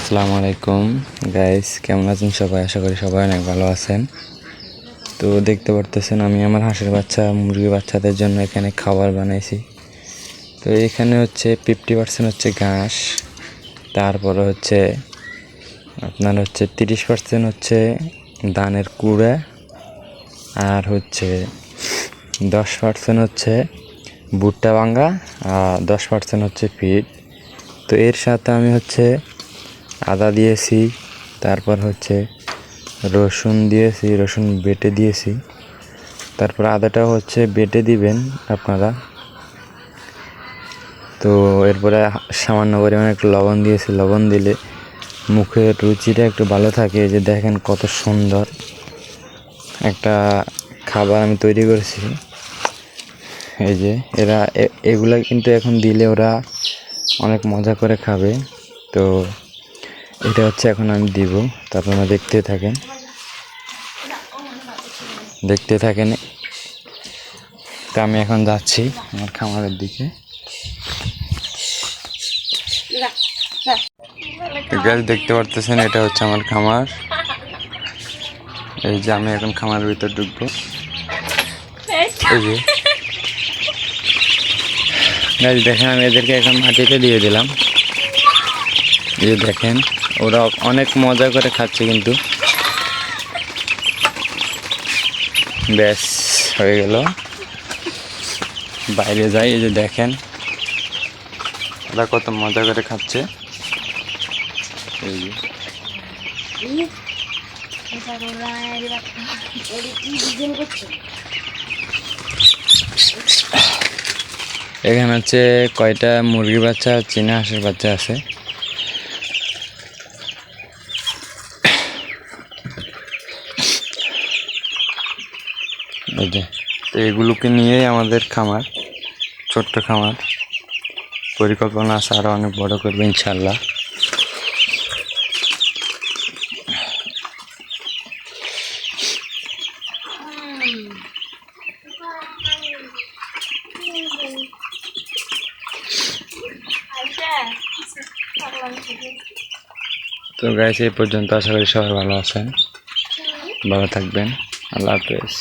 আসসালামু আলাইকুম গাইস, কেমন আছেন সবাই? আশা করি সবাই অনেক ভালো আছেন। তো দেখতে পারতেছেন আমি আমার হাঁসের বাচ্চা মুরগির বাচ্চাদের জন্য এখানে খাবার বানাইছি। তো এখানে হচ্ছে 50% হচ্ছে ঘাস, তারপরে হচ্ছে আপনার হচ্ছে 30% হচ্ছে ধানের কুড়া, আর হচ্ছে 10% হচ্ছে ভুট্টা ভাঙ্গা, আর 10% হচ্ছে ফিড। তো এর সাথে আমি হচ্ছে আদা দিয়েছি, তারপর হচ্ছে রসুন দিয়েছি, রসুন বেটে দিয়েছি। তারপর আদাটাও হচ্ছে বেটে দিবেন আপনারা। তো এরপরে সামান্য পরিমাণে একটু লবণ দিয়েছি, লবণ দিলে মুখের রুচিটা একটু ভালো থাকে। এই যে দেখেন কত সুন্দর একটা খাবার আমি তৈরি করেছি। এই যে এরা এগুলা কিন্তু এখন দিলে ওরা অনেক মজা করে খাবে। তো এটা হচ্ছে এখন আমি দিব, তো আপনারা দেখতে থাকেন। তো আমি এখন যাচ্ছি আমার খামারের দিকে। গাছ দেখতে পারতেছেন, এটা হচ্ছে আমার খামার। এই যে আমি এখন খামারের ভিতর ঢুকবো। এই যে গাছ দেখেন, আমি এদেরকে এখন মাটিতে দিয়ে দিলাম। এই যে দেখেন ওরা অনেক মজা করে খাচ্ছে, কিন্তু ব্যাস হয়ে গেল। বাইরে যাই, এই যে দেখেন ওরা কত মজা করে খাচ্ছে। এই যে এখানে হচ্ছে কয়টা মুরগির বাচ্চা আর চীনা হাঁসের বাচ্চা আছে। এই যে তো এগুলোকে নিয়েই আমাদের খামার, ছোট্ট খামার। পরিকল্পনা আছে আরও অনেক বড় করবে ইনশাল্লাহ। তো গাইস, এই পর্যন্ত। আশা করি সবাই ভালো আছেন, ভালো থাকবেন। আল্লাহ হাফেজ।